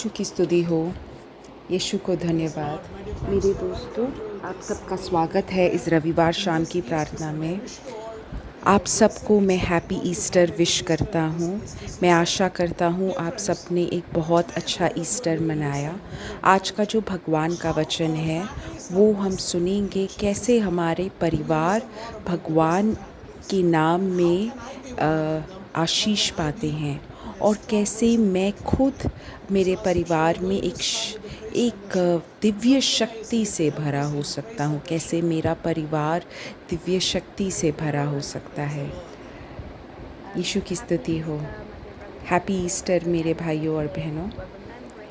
यीशु की स्तुति हो। यीशु को धन्यवाद। मेरे दोस्तों, आप सबका स्वागत है इस रविवार शाम की प्रार्थना में। आप सबको मैं हैप्पी ईस्टर विश करता हूँ। मैं आशा करता हूँ आप सब ने एक बहुत अच्छा ईस्टर मनाया। आज का जो भगवान का वचन है वो हम सुनेंगे कैसे हमारे परिवार भगवान के नाम में आशीष पाते हैं और कैसे मैं खुद मेरे परिवार में एक दिव्य शक्ति से भरा हो सकता हूँ, कैसे मेरा परिवार दिव्य शक्ति से भरा हो सकता है। यीशु की स्तुति हो। हैप्पी ईस्टर मेरे भाइयों और बहनों।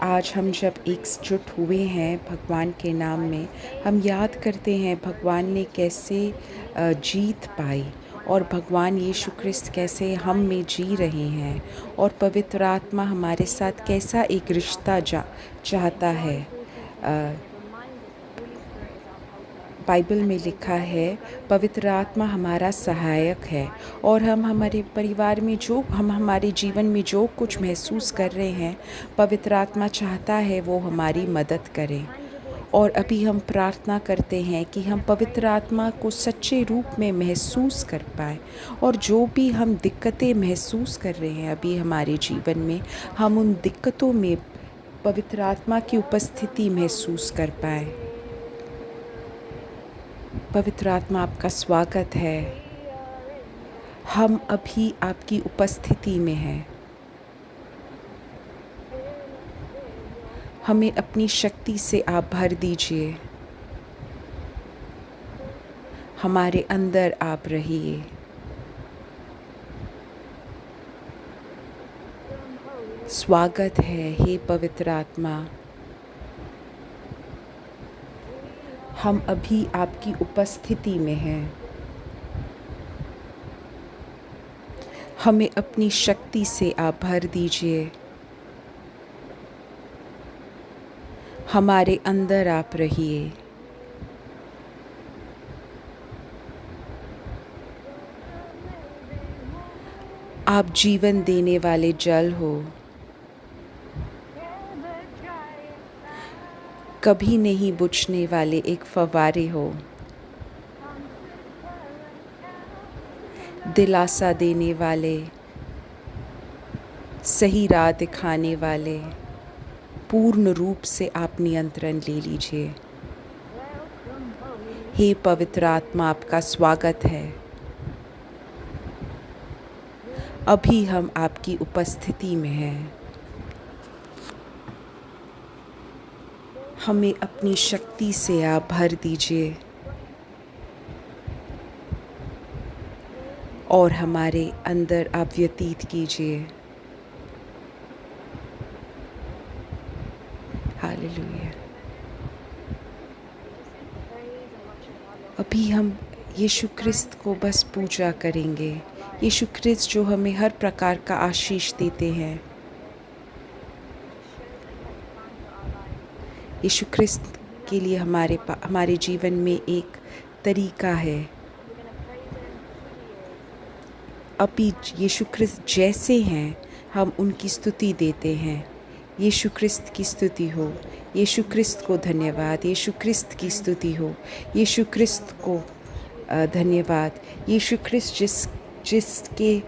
आज हम जब एकजुट हुए हैं भगवान के नाम में, हम याद करते हैं भगवान ने कैसे जीत पाई और भगवान यीशु ख्रिस्त कैसे हम में जी रहे हैं और पवित्र आत्मा हमारे साथ कैसा एक रिश्ता चाहता है। बाइबल में लिखा है पवित्र आत्मा हमारा सहायक है और हम हमारे परिवार में हम हमारे जीवन में जो कुछ महसूस कर रहे हैं, पवित्र आत्मा चाहता है वो हमारी मदद करे। और अभी हम प्रार्थना करते हैं कि हम पवित्र आत्मा को सच्चे रूप में महसूस कर पाए और जो भी हम दिक्कतें महसूस कर रहे हैं अभी हमारे जीवन में, हम उन दिक्कतों में पवित्र आत्मा की उपस्थिति महसूस कर पाए। पवित्र आत्मा, आपका स्वागत है। हम अभी आपकी उपस्थिति में हैं। हमें अपनी शक्ति से आप भर दीजिए। हमारे अंदर आप रहिए। स्वागत है हे पवित्र आत्मा। हम अभी आपकी उपस्थिति में हैं। हमें अपनी शक्ति से आप भर दीजिए। हमारे अंदर आप रहिए। आप जीवन देने वाले जल हो, कभी नहीं बुझने वाले एक फव्वारे हो, दिलासा देने वाले, सही राह दिखाने वाले, पूर्ण रूप से आप नियंत्रण ले लीजिए। हे पवित्र आत्मा, आपका स्वागत है। अभी हम आपकी उपस्थिति में हैं। हमें अपनी शक्ति से आप भर दीजिए और हमारे अंदर आप व्यतीत कीजिए। हालेलुया। अभी हम यीशु ख्रिस्त को बस पूजा करेंगे। यीशु ख्रिस्त जो हमें हर प्रकार का आशीष देते हैं। यीशु ख्रिस्त के लिए हमारे जीवन में एक तरीका है। अभी यीशु ख्रिस्त जैसे हैं हम उनकी स्तुति देते हैं। यीशु ख्रिस्त की स्तुति हो। यीशु ख्रिस्त को धन्यवाद। यीशु ख्रिस्त की स्तुति हो। यीशु ख्रिस्त को धन्यवाद। यीशु ख्रिस्त जिसके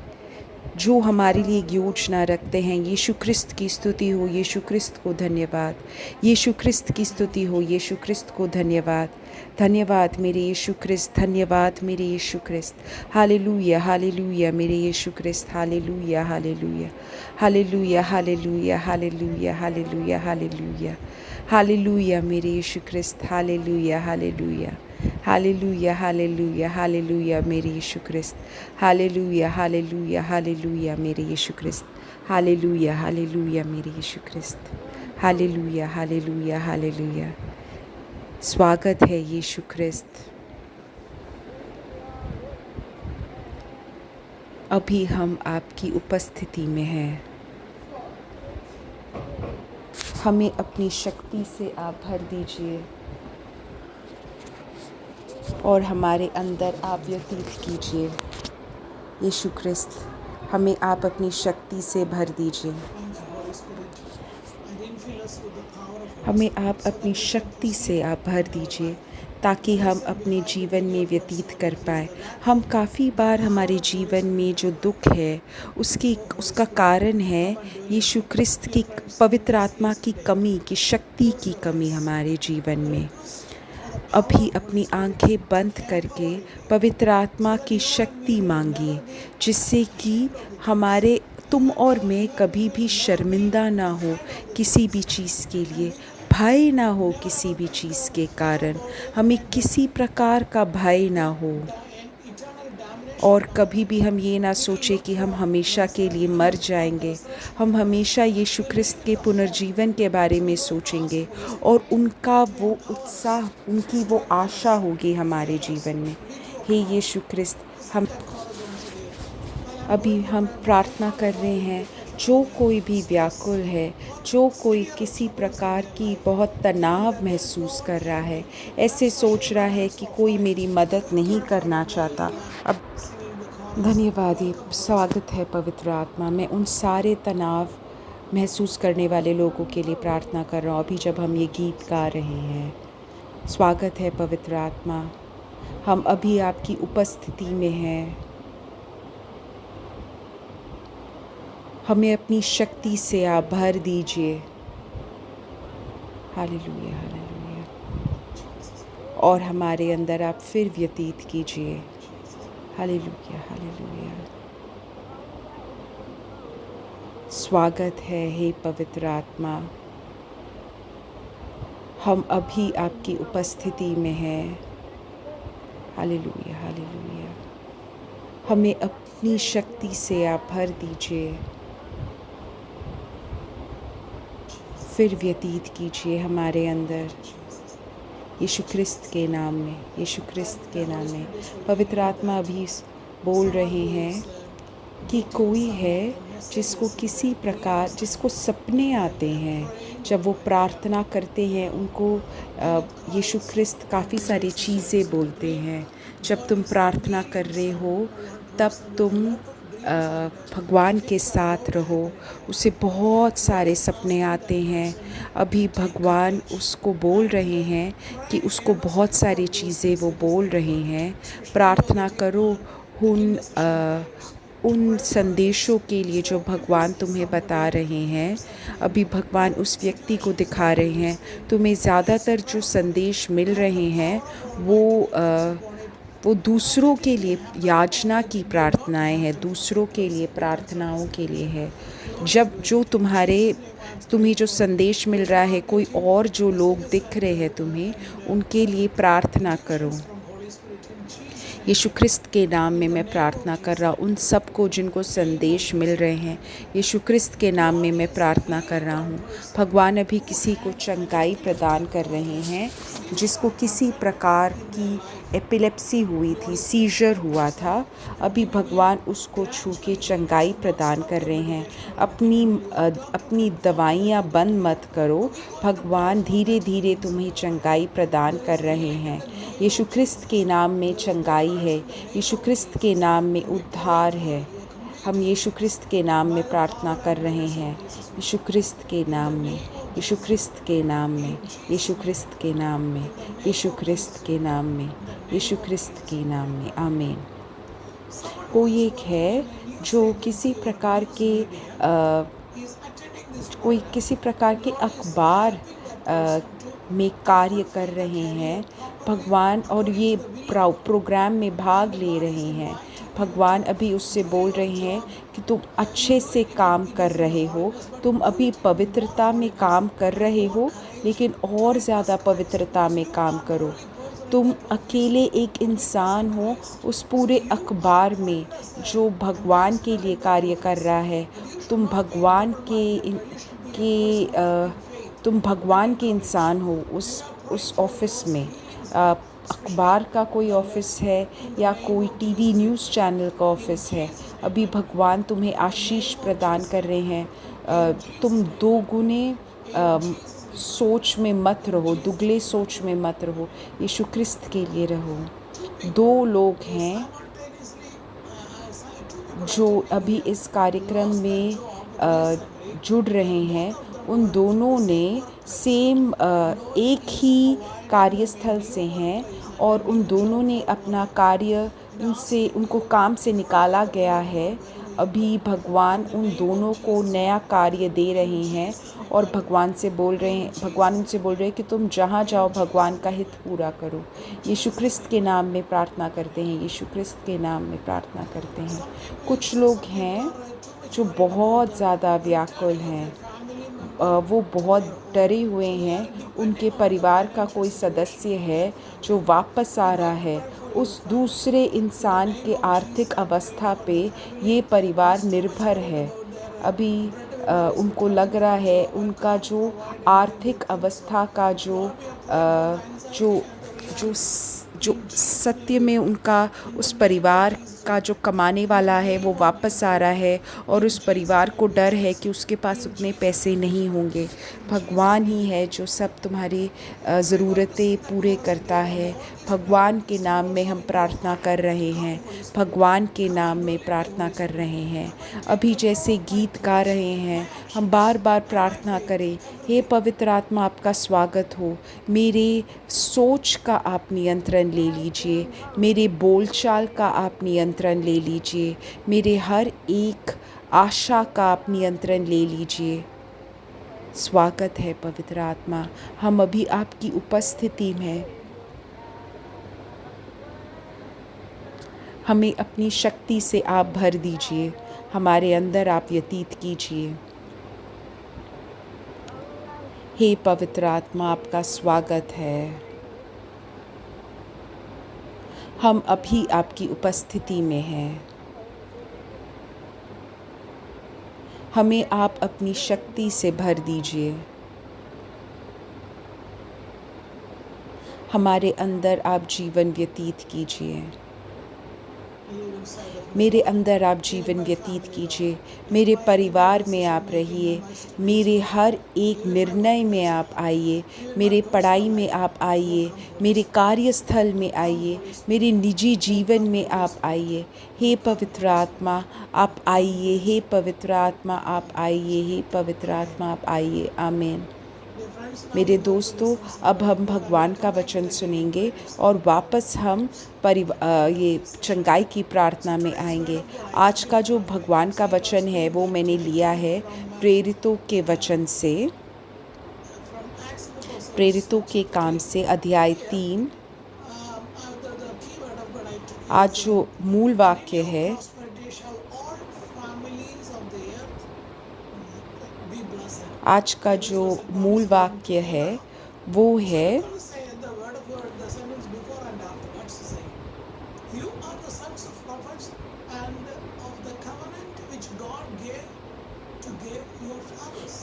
जो हमारे लिए योजना रखते हैं, यीशु ख्रिस्त की स्तुति हो। यीशु ख्रिस्त को धन्यवाद। यीशु ख्रिस्त की स्तुति हो। यीशु ख्रिस्त को धन्यवाद। धन्यवाद मेरे यीशु ख्रिस्त। धन्यवाद मेरे यीशु ख्रिस्त। हालेलुया, हालेलुया मेरे यीशु ख्रिस्त। Hallelujah, hallelujah, hallelujah, hallelujah, hallelujah, hallelujah, hallelujah, hallelujah मेरे यीशु ख्रिस्त। Hallelujah, hallelujah, hallelujah, hallelujah, hallelujah मेरे यीशु ख्रिस्त। हालेलुया, हालेलुया, हालेलुया मेरे यीशु ख्रिस्त। हालेलुया, हालेलुया मेरे यीशु ख्रिस्त। Hallelujah, hallelujah, hallelujah. स्वागत है यीशु ख्रिस्त। अभी हम आपकी उपस्थिति में हैं। हमें अपनी शक्ति से आप भर दीजिए और हमारे अंदर आप व्यतीत कीजिए। यीशु ख्रिस्त, हमें आप अपनी शक्ति से भर दीजिए। हमें आप अपनी शक्ति से आप भर दीजिए ताकि हम अपने जीवन में व्यतीत कर पाएँ। हम काफ़ी बार हमारे जीवन में जो दुःख है उसका कारण है यीशु ख्रिस्त की पवित्र आत्मा की कमी, की शक्ति की कमी हमारे जीवन में। अभी अपनी आँखें बंद करके पवित्र आत्मा की शक्ति मांगिए, जिससे कि हमारे तुम और मैं कभी भी शर्मिंदा ना हो किसी भी चीज़ के लिए, भय ना हो किसी भी चीज़ के कारण, हमें किसी प्रकार का भय ना हो। और कभी भी हम ये ना सोचें कि हम हमेशा के लिए मर जाएंगे। हम हमेशा यीशु ख्रिस्त के पुनर्जीवन के बारे में सोचेंगे और उनका वो उत्साह, उनकी वो आशा होगी हमारे जीवन में। हे यीशु ख्रिस्त, हम प्रार्थना कर रहे हैं, जो कोई भी व्याकुल है, जो कोई किसी प्रकार की बहुत तनाव महसूस कर रहा है, ऐसे सोच रहा है कि कोई मेरी मदद नहीं करना चाहता, अब धन्यवाद, ये स्वागत है पवित्र आत्मा। मैं उन सारे तनाव महसूस करने वाले लोगों के लिए प्रार्थना कर रहा हूँ अभी जब हम ये गीत गा रहे हैं। स्वागत है पवित्र आत्मा, हम अभी आपकी उपस्थिति में हैं। हमें अपनी शक्ति से आप भर दीजिए। Hallelujah, hallelujah. और हमारे अंदर आप फिर व्यतीत कीजिए। Hallelujah, hallelujah. स्वागत है हे पवित्र आत्मा, हम अभी आपकी उपस्थिति में हैं। Hallelujah, hallelujah. हमें अपनी शक्ति से आप भर दीजिए, फिर व्यतीत कीजिए हमारे अंदर, यीशु ख्रिस्त के नाम में, यीशु ख्रिस्त के नाम में। पवित्र आत्मा अभी बोल रहे हैं कि कोई है जिसको सपने आते हैं, जब वो प्रार्थना करते हैं उनको यीशु ख्रिस्त काफ़ी सारी चीज़ें बोलते हैं। जब तुम प्रार्थना कर रहे हो तब तुम भगवान के साथ रहो, उसे बहुत सारे सपने आते हैं। अभी भगवान उसको बोल रहे हैं कि उसको बहुत सारी चीज़ें वो बोल रहे हैं। प्रार्थना करो उन संदेशों के लिए जो भगवान तुम्हें बता रहे हैं। अभी भगवान उस व्यक्ति को दिखा रहे हैं, तुम्हें ज़्यादातर जो संदेश मिल रहे हैं वो दूसरों के लिए याचना की प्रार्थनाएं हैं, दूसरों के लिए प्रार्थनाओं के लिए है। जब तुम्हें जो संदेश मिल रहा है, कोई और जो लोग दिख रहे हैं तुम्हें, उनके लिए प्रार्थना करो। यीशु ख्रिस्त के नाम में मैं प्रार्थना कर रहा हूँ उन सबको जिनको संदेश मिल रहे हैं। यीशु ख्रिस्त के नाम में मैं प्रार्थना कर रहा हूँ। भगवान अभी किसी को चंगाई प्रदान कर रहे हैं, जिसको किसी प्रकार की एपिलेप्सी हुई थी, सीजर हुआ था। अभी भगवान उसको छू के चंगाई प्रदान कर रहे हैं। अपनी दवाइयाँ बंद मत करो, भगवान धीरे धीरे तुम्हें चंगाई प्रदान कर रहे हैं। यीशु ख्रिस्त के नाम में चंगाई है, यीशु ख्रिस्त के नाम में उद्धार है। हम यीशु ख्रिस्त के नाम में प्रार्थना कर रहे हैं, यीशु ख्रिस्त के नाम में, यीशु ख्रिस्त के नाम में, यीशु ख्रिस्त के नाम में, यीशु ख्रिस्त के नाम में, यीशु ख्रिस्त के नाम में, आमीन। कोई एक है जो किसी प्रकार के अखबार में कार्य कर रहे हैं भगवान, और ये प्रोग्राम में भाग ले रहे हैं। भगवान अभी उससे बोल रहे हैं कि तुम अच्छे से काम कर रहे हो, तुम अभी पवित्रता में काम कर रहे हो, लेकिन और ज़्यादा पवित्रता में काम करो। तुम अकेले एक इंसान हो उस पूरे अखबार में जो भगवान के लिए कार्य कर रहा है। तुम भगवान के इंसान हो उस ऑफिस में। अखबार का कोई ऑफिस है या कोई टीवी न्यूज़ चैनल का ऑफिस है, अभी भगवान तुम्हें आशीष प्रदान कर रहे हैं। तुम दोगुने सोच में मत रहो, दुगले सोच में मत रहो, यीशु ख्रिस्त के लिए रहो। 2 लोग हैं जो अभी इस कार्यक्रम में जुड़ रहे हैं, उन दोनों ने सेम एक ही कार्यस्थल से हैं और उन दोनों ने अपना कार्य उनको काम से निकाला गया है। अभी भगवान उन दोनों को नया कार्य दे रहे हैं और भगवान उनसे बोल रहे हैं कि तुम जहाँ जाओ भगवान का हित पूरा करो। यीशु ख्रिस्त के नाम में प्रार्थना करते हैं, यीशु ख्रिस्त के नाम में प्रार्थना करते हैं। कुछ लोग हैं जो बहुत ज़्यादा व्याकुल हैं, वो बहुत डरे हुए हैं। उनके परिवार का कोई सदस्य है जो वापस आ रहा है, उस दूसरे इंसान के आर्थिक अवस्था पे ये परिवार निर्भर है। अभी उनको लग रहा है उनका जो आर्थिक अवस्था का जो सत्य में उनका उस परिवार का जो कमाने वाला है वो वापस आ रहा है और उस परिवार को डर है कि उसके पास उतने पैसे नहीं होंगे। भगवान ही है जो सब तुम्हारी ज़रूरतें पूरे करता है। भगवान के नाम में हम प्रार्थना कर रहे हैं, भगवान के नाम में प्रार्थना कर रहे हैं। अभी जैसे गीत गा रहे हैं, हम बार बार प्रार्थना करें, हे पवित्र आत्मा आपका स्वागत हो। मेरे सोच का आप नियंत्रण ले लीजिए, मेरे बोलचाल का आप नियंत्रण ले लीजिए, मेरे हर एक आशा का आप नियंत्रण ले लीजिए। स्वागत है पवित्र आत्मा, हम अभी आपकी उपस्थिति में हमें अपनी शक्ति से आप भर दीजिए, हमारे अंदर आप व्यतीत कीजिए। हे पवित्र आत्मा आपका स्वागत है। हम अभी आपकी उपस्थिति में हैं। हमें आप अपनी शक्ति से भर दीजिए, हमारे अंदर आप जीवन व्यतीत कीजिए, मेरे अंदर आप जीवन व्यतीत कीजिए, मेरे परिवार में आप रहिए, मेरे हर एक निर्णय में आप आइए, मेरे पढ़ाई में आप आइए, मेरे कार्यस्थल में आइए, मेरे निजी जीवन में आप आइए। हे पवित्र आत्मा आप आइए, हे पवित्र आत्मा आप आइए, हे पवित्र आत्मा आप आइए। आमीन। मेरे दोस्तों, अब हम भगवान का वचन सुनेंगे और वापस हम ये चंगाई की प्रार्थना में आएंगे। आज का जो भगवान का वचन है वो मैंने लिया है प्रेरितों के वचन से, प्रेरितों के काम से अध्याय 3। आज जो मूल वाक्य है आज का जो मूल वाक्य है वो है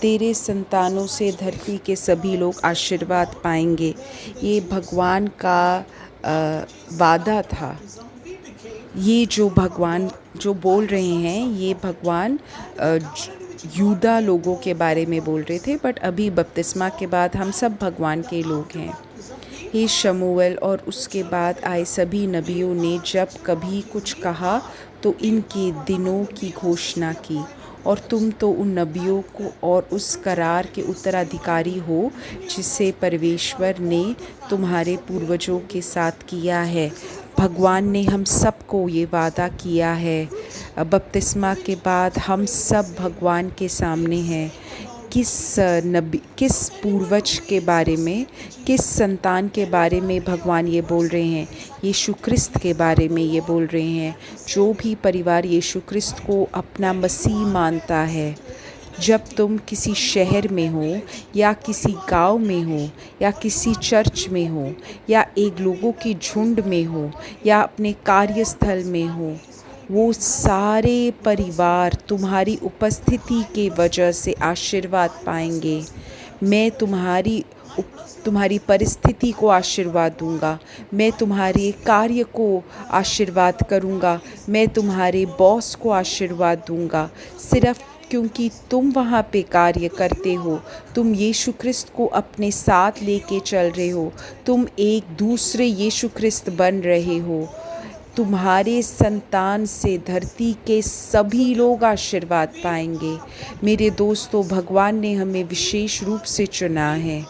तेरे संतानों से धरती के सभी लोग आशीर्वाद पाएंगे। ये भगवान का वादा था। ये जो भगवान जो बोल रहे हैं ये भगवान यूदा लोगों के बारे में बोल रहे थे, बट अभी बपतिस्मा के बाद हम सब भगवान के लोग हैं। हे शमूएल और उसके बाद आए सभी नबियों ने जब कभी कुछ कहा तो इनके दिनों की घोषणा की, और तुम तो उन नबियों को और उस करार के उत्तराधिकारी हो जिसे परमेश्वर ने तुम्हारे पूर्वजों के साथ किया है। भगवान ने हम सबको ये वादा किया है। बपतिस्मा के बाद हम सब भगवान के सामने हैं। किस पूर्वज के बारे में, किस संतान के बारे में भगवान ये बोल रहे हैं? यीशु ख्रिस्त के बारे में ये बोल रहे हैं। जो भी परिवार यीशु ख्रिस्त को अपना मसीह मानता है, जब तुम किसी शहर में हो या किसी गांव में हो या किसी चर्च में हो या एक लोगों की झुंड में हो या अपने कार्यस्थल में हो, वो सारे परिवार तुम्हारी उपस्थिति के वजह से आशीर्वाद पाएंगे। मैं तुम्हारी परिस्थिति को आशीर्वाद दूंगा, मैं तुम्हारे कार्य को आशीर्वाद करूंगा, मैं तुम्हारे बॉस को आशीर्वाद दूंगा, सिर्फ क्योंकि तुम वहाँ पे कार्य करते हो। तुम यीशु ख्रिस्त को अपने साथ लेके चल रहे हो, तुम एक दूसरे यीशु ख्रिस्त बन रहे हो। तुम्हारे संतान से धरती के सभी लोग आशीर्वाद पाएंगे। मेरे दोस्तों, भगवान ने हमें विशेष रूप से चुना है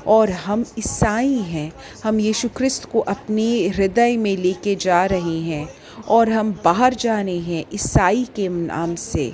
और हम ईसाई हैं। हम यीशु ख्रिस्त को अपने हृदय में लेके जा रहे हैं और हम बाहर जाने हैं ईसाई के नाम से।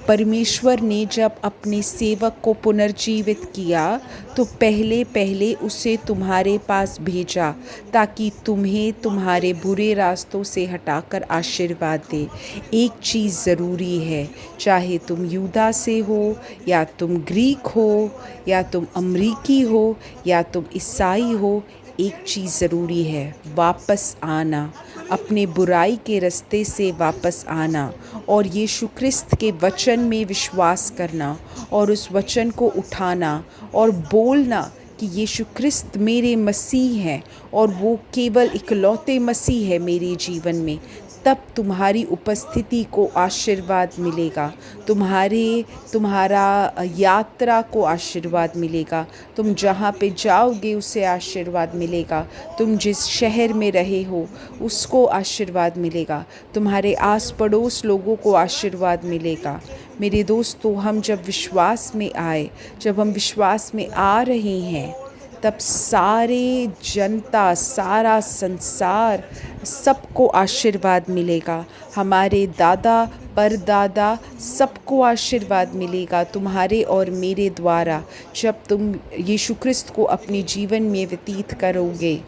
परमेश्वर ने जब अपने सेवक को पुनर्जीवित किया तो पहले पहले उसे तुम्हारे पास भेजा ताकि तुम्हें तुम्हारे बुरे रास्तों से हटाकर आशीर्वाद दे। एक चीज़ ज़रूरी है, चाहे तुम यूदा से हो या तुम ग्रीक हो या तुम अमरीकी हो या तुम ईसाई हो, एक चीज़ ज़रूरी है, वापस आना, अपने बुराई के रास्ते से वापस आना और यीशु ख्रिस्त के वचन में विश्वास करना और उस वचन को उठाना और बोलना कि यीशु ख्रिस्त मेरे मसीह हैं और वो केवल इकलौते मसीह है मेरे जीवन में। तब तुम्हारी उपस्थिति को आशीर्वाद मिलेगा, तुम्हारा यात्रा को आशीर्वाद मिलेगा, तुम जहाँ पे जाओगे उसे आशीर्वाद मिलेगा, तुम जिस शहर में रहे हो उसको आशीर्वाद मिलेगा, तुम्हारे आस पड़ोस लोगों को आशीर्वाद मिलेगा। मेरे दोस्तों, हम जब विश्वास में आए, जब हम विश्वास में आ रहे हैं, तब सारे जनता, सारा संसार, सबको आशीर्वाद मिलेगा। हमारे दादा परदादा सबको आशीर्वाद मिलेगा तुम्हारे और मेरे द्वारा, जब तुम यीशु ख्रिस्त को अपने जीवन में व्यतीत करोगे।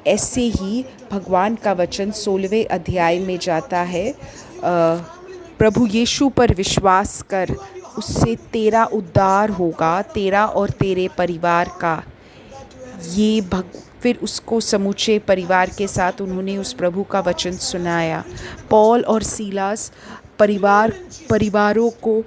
ऐसे ही भगवान का वचन 16वें अध्याय में जाता है, प्रभु यीशु पर विश्वास कर, उससे तेरा उद्धार होगा, तेरा और तेरे परिवार का। फिर उसको समूचे परिवार के साथ उन्होंने उस प्रभु का वचन सुनाया। पौल और सीलास परिवारों को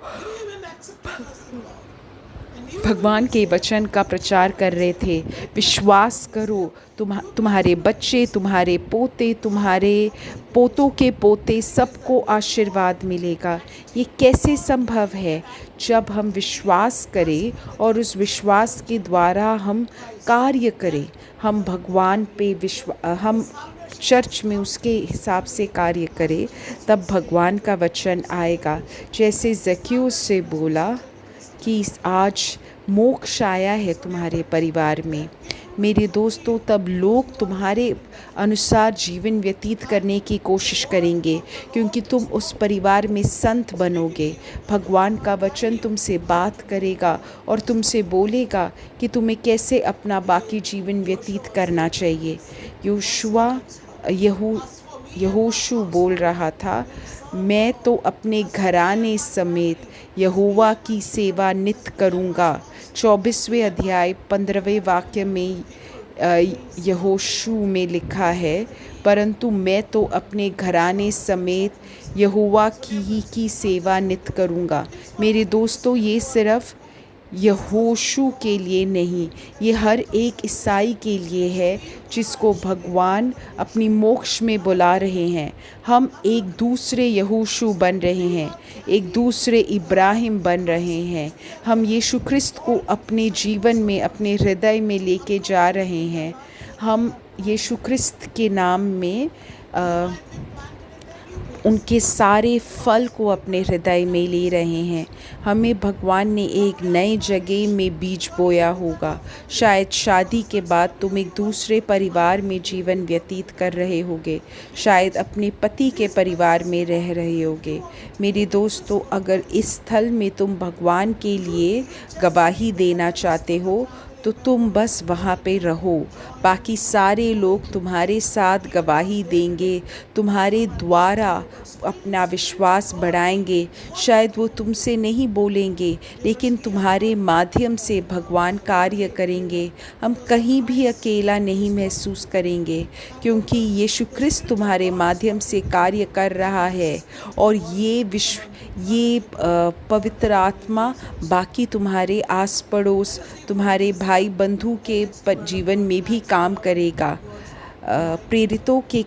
भगवान के वचन का प्रचार कर रहे थे। विश्वास करो, तुम्हारे बच्चे, तुम्हारे पोते, तुम्हारे पोतों के पोते, सबको आशीर्वाद मिलेगा। ये कैसे संभव है? जब हम विश्वास करें और उस विश्वास के द्वारा हम कार्य करें, हम भगवान पे हम चर्च में उसके हिसाब से कार्य करें, तब भगवान का वचन आएगा। जैसे ज़क्यूस से बोला कि आज मोक्ष आया है तुम्हारे परिवार में। मेरे दोस्तों, तब लोग तुम्हारे अनुसार जीवन व्यतीत करने की कोशिश करेंगे, क्योंकि तुम उस परिवार में संत बनोगे। भगवान का वचन तुमसे बात करेगा और तुमसे बोलेगा कि तुम्हें कैसे अपना बाकी जीवन व्यतीत करना चाहिए। यहोशू बोल रहा था, मैं तो अपने घराने समेत यहोवा की सेवा नित करूँगा। 24वें अध्याय 15वें वाक्य में यहोशू में लिखा है, परंतु मैं तो अपने घराने समेत यहोवा की सेवा नित करूँगा। मेरे दोस्तों, ये सिर्फ यहोशू के लिए नहीं, ये हर एक ईसाई के लिए है जिसको भगवान अपनी मोक्ष में बुला रहे हैं। हम एक दूसरे यहोशू बन रहे हैं, एक दूसरे इब्राहिम बन रहे हैं। हम यीशु ख्रिस्त को अपने जीवन में, अपने हृदय में लेके जा रहे हैं। हम यीशु ख्रिस्त के नाम में उनके सारे फल को अपने हृदय में ले रहे हैं। हमें भगवान ने एक नए जगह में बीज बोया होगा। शायद शादी के बाद तुम एक दूसरे परिवार में जीवन व्यतीत कर रहे होगे, शायद अपने पति के परिवार में रह रहे होगे। मेरे दोस्तों, अगर इस स्थल में तुम भगवान के लिए गवाही देना चाहते हो तो तुम बस वहाँ पे रहो। बाकी सारे लोग तुम्हारे साथ गवाही देंगे, तुम्हारे द्वारा अपना विश्वास बढ़ाएंगे। शायद वो तुमसे नहीं बोलेंगे, लेकिन तुम्हारे माध्यम से भगवान कार्य करेंगे। हम कहीं भी अकेला नहीं महसूस करेंगे, क्योंकि यीशु ख्रिस्त तुम्हारे माध्यम से कार्य कर रहा है और ये पवित्र आत्मा बाकी तुम्हारे आस पड़ोस, तुम्हारे भाई बंधु के जीवन में भी काम करेगा। प्रेरितों के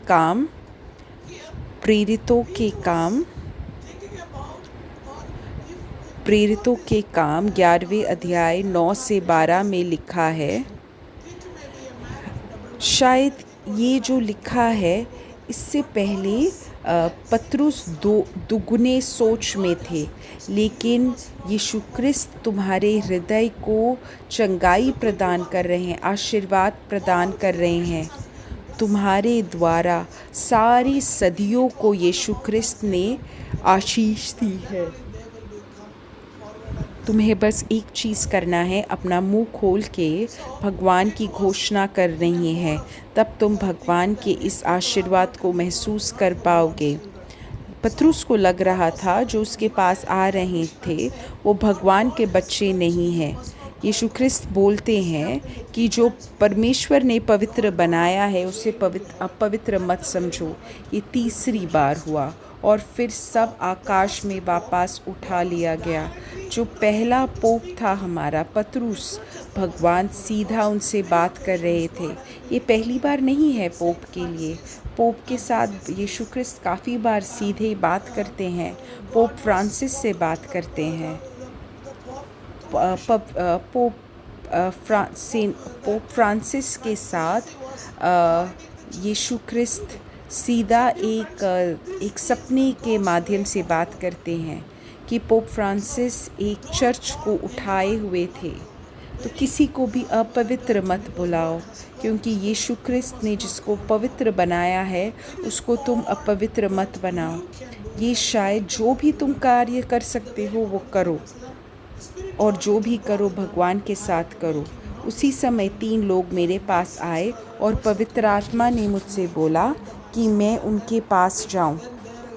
काम 11वें अध्याय 9 से 12 में लिखा है। शायद ये जो लिखा है इससे पहले पतरुस दुगने सोच में थे, लेकिन यीशु क्रिस्त तुम्हारे हृदय को चंगाई प्रदान कर रहे हैं, आशीर्वाद प्रदान कर रहे हैं। तुम्हारे द्वारा सारी सदियों को यीशु क्रिस्त ने आशीष दी है। तुम्हें बस एक चीज़ करना है, अपना मुंह खोल के भगवान की घोषणा कर रही हैं, तब तुम भगवान के इस आशीर्वाद को महसूस कर पाओगे। पतरुस को लग रहा था जो उसके पास आ रहे थे वो भगवान के बच्चे नहीं हैं। यीशु क्रिस्त बोलते हैं कि जो परमेश्वर ने पवित्र बनाया है उसे अपवित्र मत समझो। ये तीसरी बार हुआ और फिर सब आकाश में वापस उठा लिया गया। जो पहला पोप था हमारा पतरुस, भगवान सीधा उनसे बात कर रहे थे। ये पहली बार नहीं है पोप के लिए। पोप के साथ यीशु क्रिस्त काफ़ी बार सीधे बात करते हैं। पोप फ्रांसिस से बात करते हैं। पोप फ्रांसिस के साथ यीशु क्रिस्त सीधा एक सपने के माध्यम से बात करते हैं कि पोप फ्रांसिस एक चर्च को उठाए हुए थे। तो किसी को भी अपवित्र मत बुलाओ, क्योंकि यीशु क्रिस्त ने जिसको पवित्र बनाया है उसको तुम अपवित्र मत बनाओ। ये शायद जो भी तुम कार्य कर सकते हो वो करो, और जो भी करो भगवान के साथ करो। उसी समय 3 लोग मेरे पास आए और पवित्र आत्मा ने मुझसे बोला कि मैं उनके पास जाऊं,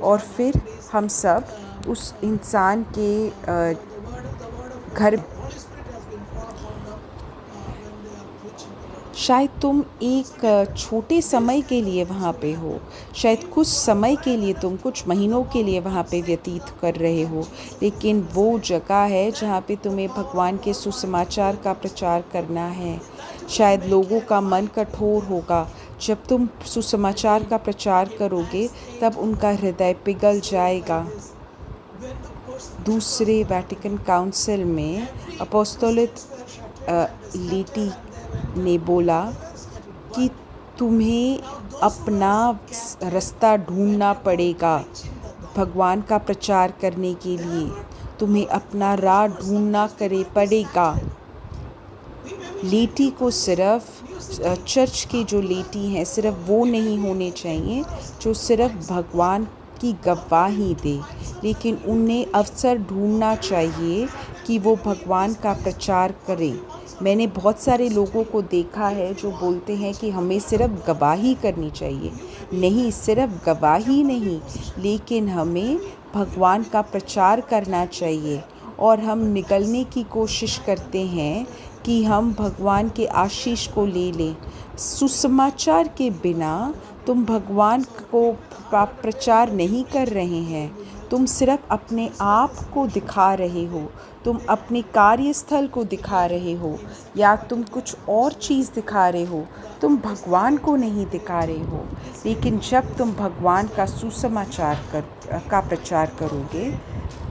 और फिर हम सब उस इंसान के घर। शायद तुम एक छोटे समय के लिए वहाँ पे हो, शायद कुछ समय के लिए, तुम कुछ महीनों के लिए वहाँ पे व्यतीत कर रहे हो, लेकिन वो जगह है जहाँ पे तुम्हें भगवान के सुसमाचार का प्रचार करना है। शायद लोगों का मन कठोर होगा। जब तुम सुसमाचार का प्रचार करोगे तब उनका हृदय पिघल जाएगा। दूसरे वेटिकन काउंसिल में अपोस्टोलिक लेटी ने बोला कि तुम्हें अपना रास्ता ढूंढना पड़ेगा भगवान का प्रचार करने के लिए। तुम्हें अपना राह ढूंढना पड़ेगा। लेटी को सिर्फ चर्च के जो लेटी हैं सिर्फ वो नहीं होने चाहिए जो सिर्फ भगवान की गवाही दे, लेकिन उन्हें अवसर ढूंढना चाहिए कि वो भगवान का प्रचार करें। मैंने बहुत सारे लोगों को देखा है जो बोलते हैं कि हमें सिर्फ गवाही करनी चाहिए। नहीं, सिर्फ गवाही नहीं, लेकिन हमें भगवान का प्रचार करना चाहिए। और हम निगलने की कोशिश करते हैं कि हम भगवान के आशीष को ले लें। सुसमाचार के बिना तुम भगवान को प्रचार नहीं कर रहे हैं। तुम सिर्फ अपने आप को दिखा रहे हो, तुम अपने कार्यस्थल को दिखा रहे हो, या तुम कुछ और चीज़ दिखा रहे हो, तुम भगवान को नहीं दिखा रहे हो। लेकिन जब तुम भगवान का सुसमाचार का प्रचार करोगे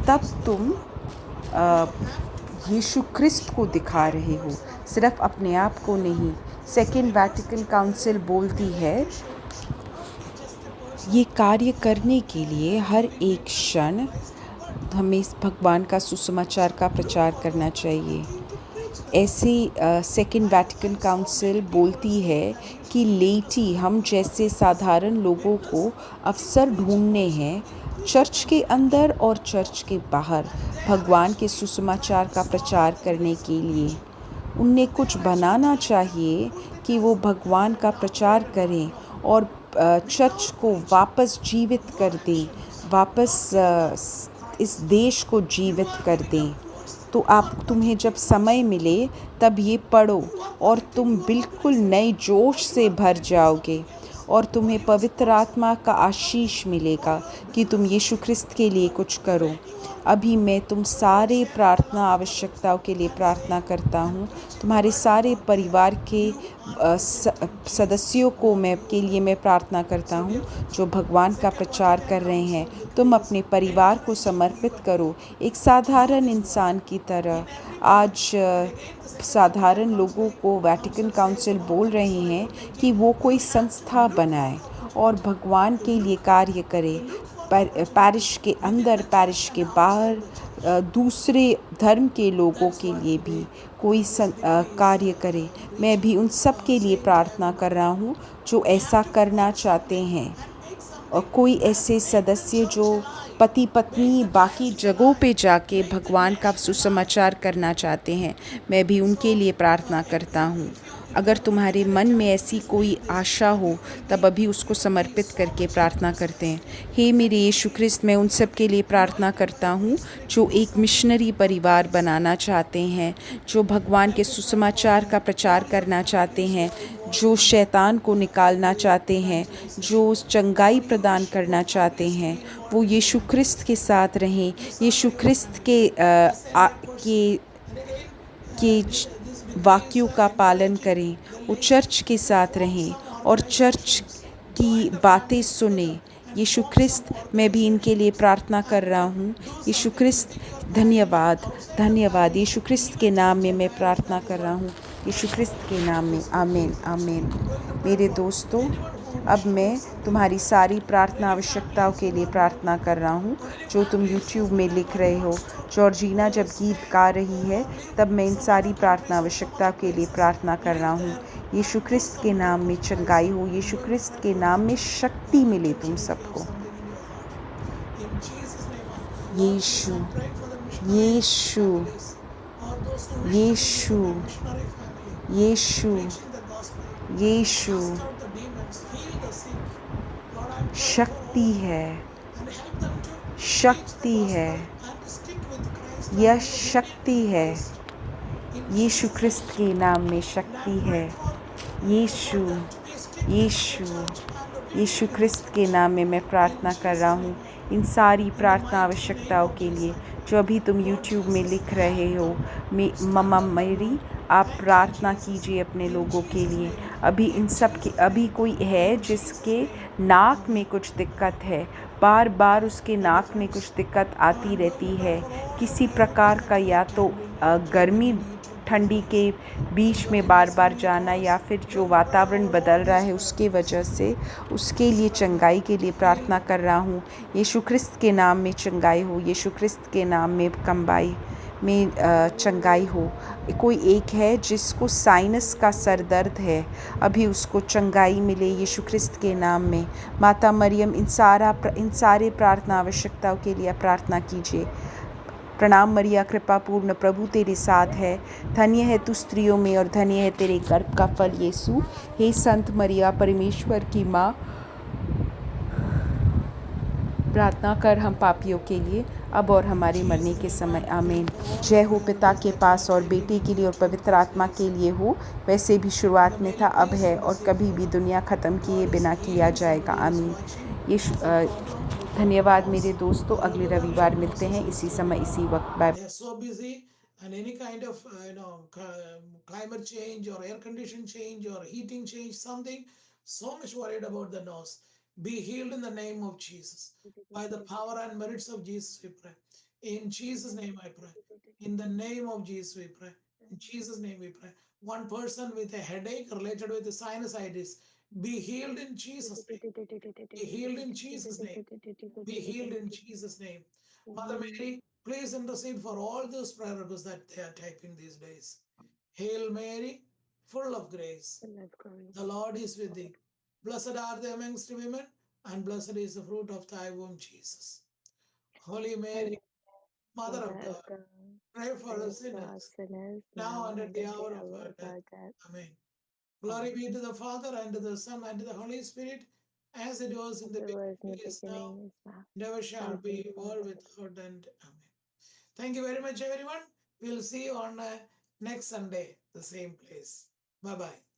तब तुम यीशु क्रिस्त को दिखा रहे हो, सिर्फ अपने आप को नहीं। सेकेंड वेटिकन काउंसिल बोलती है ये कार्य करने के लिए हर एक क्षण हमें भगवान का सुसमाचार का प्रचार करना चाहिए। ऐसे सेकेंड वेटिकन काउंसिल बोलती है कि लेटी हम जैसे साधारण लोगों को अवसर ढूंढने हैं चर्च के अंदर और चर्च के बाहर भगवान के सुसमाचार का प्रचार करने के लिए। उन्हें कुछ बनाना चाहिए कि वो भगवान का प्रचार करें और चर्च को वापस जीवित कर दें, वापस इस देश को जीवित कर दें। तो तुम्हें जब समय मिले तब ये पढ़ो और तुम बिल्कुल नए जोश से भर जाओगे, और तुम्हें पवित्र आत्मा का आशीष मिलेगा कि तुम यीशु क्रिस्त के लिए कुछ करो। अभी मैं तुम सारे प्रार्थना आवश्यकताओं के लिए प्रार्थना करता हूँ। तुम्हारे सारे परिवार के सदस्यों को के लिए मैं प्रार्थना करता हूँ जो भगवान का प्रचार कर रहे हैं। तुम अपने परिवार को समर्पित करो एक साधारण इंसान की तरह। आज साधारण लोगों को वेटिकन काउंसिल बोल रहे हैं कि वो कोई संस्था बनाए और भगवान के लिए कार्य करे, पैरिश के अंदर, पैरिश के बाहर, दूसरे धर्म के लोगों के लिए भी कोई कार्य करे। मैं भी उन सब के लिए प्रार्थना कर रहा हूँ जो ऐसा करना चाहते हैं। और कोई ऐसे सदस्य जो पति पत्नी बाकी जगहों पे जाके भगवान का सुसमाचार करना चाहते हैं, मैं भी उनके लिए प्रार्थना करता हूँ। अगर तुम्हारे मन में ऐसी कोई आशा हो तब अभी उसको समर्पित करके प्रार्थना करते हैं। हे मेरे यीशु ख्रिस्त, मैं उन सब के लिए प्रार्थना करता हूँ जो एक मिशनरी परिवार बनाना चाहते हैं, जो भगवान के सुसमाचार का प्रचार करना चाहते हैं, जो शैतान को निकालना चाहते हैं, जो चंगाई प्रदान करना चाहते हैं। वो यीशु ख्रिस्त के साथ रहें, यीशु ख्रिस्त के वाक्यों का पालन करें, वो चर्च के साथ रहें और चर्च की बातें सुने। यीशु ख्रिस्त, मैं भी इनके लिए प्रार्थना कर रहा हूँ। यीशु ख्रिस्त, धन्यवाद, धन्यवाद। यीशु ख्रिस्त के नाम में मैं प्रार्थना कर रहा हूँ, यीशु ख्रिस्त के नाम में, आमीन, आमीन। मेरे दोस्तों, अब मैं तुम्हारी सारी प्रार्थना आवश्यकताओं के लिए प्रार्थना कर रहा हूँ जो तुम YouTube में लिख रहे हो। जॉर्जिना जब गीत गा रही है तब मैं इन सारी प्रार्थना आवश्यकताओं के लिए प्रार्थना कर रहा हूँ। यीशु ख्रिस्त के नाम में चंगाई हो, यीशु ख्रिस्त के नाम में शक्ति मिले तुम सबको। यीशु, यीशु, यीशु, यीशु, यीशु, शक्ति है, शक्ति है, यह शक्ति है। यीशु ख्रिस्त के नाम में शक्ति है। यीशु, यीशु, यीशु ख्रिस्त के नाम में मैं प्रार्थना कर रहा हूँ इन सारी प्रार्थना आवश्यकताओं के लिए जो अभी तुम YouTube में लिख रहे हो। मम्मा मेरी, आप प्रार्थना कीजिए अपने लोगों के लिए। अभी इन सब के अभी कोई है जिसके नाक में कुछ दिक्कत है, बार बार उसके नाक में कुछ दिक्कत आती रहती है किसी प्रकार का, या तो गर्मी ठंडी के बीच में बार बार जाना या फिर जो वातावरण बदल रहा है उसके वजह से, उसके लिए चंगाई के लिए प्रार्थना कर रहा हूँ। यीशु ख्रिस्त के नाम में चंगाई हो, यीशु ख्रिस्त के नाम में कंबाई में चंगाई हो। कोई एक है जिसको साइनस का सर दर्द है, अभी उसको चंगाई मिले यीशु ख्रिस्त के नाम में। माता मरियम, इन सारे प्रार्थना आवश्यकताओं के लिए प्रार्थना कीजिए। प्रणाम मरिया, कृपा पूर्ण, प्रभु तेरे साथ है, धन्य है तू स्त्रियों में और धन्य है तेरे गर्भ का फल यीशु। हे संत मरिया, परमेश्वर की माँ, प्रार्थना कर हम पापियों के लिए अब और हमारे मरने के समय, आमीन। जय हो पिता के पास और बेटे के लिए और पवित्र आत्मा के लिए हो, वैसे भी शुरुआत में था, अब है और कभी भी दुनिया ख़त्म किए बिना किया जाएगा, आमीन। ये धन्यवाद मेरे दोस्तों, अगले रविवार मिलते हैं इसी समय इसी वक्त। Bye. They are so busy, and any kind of climate change or air condition change or heating change, something, so much worried about the nose. Be healed in the name of Jesus. By the power and merits of Jesus, we pray. In Jesus' name, I pray. In the name of Jesus, we pray. In Jesus' name, we pray. One person with a headache related with the sinusitis, be healed in Jesus' name. Be healed in Jesus' name. Be healed in Jesus' name. Mother Mary, please intercede for all those prayer requests that they are typing these days. Hail Mary, full of grace. The Lord is with thee. Blessed are thou amongst women, and blessed is the fruit of thy womb, Jesus. Holy Mary, Mother of God, pray for us sinners, now and at the hour of our death. Amen. Glory be to the Father, and to the Son, and to the Holy Spirit, as it was in the beginning, is now, never shall be, world without end. Amen. Thank you very much, everyone. We'll see you on next Sunday, the same place. Bye bye.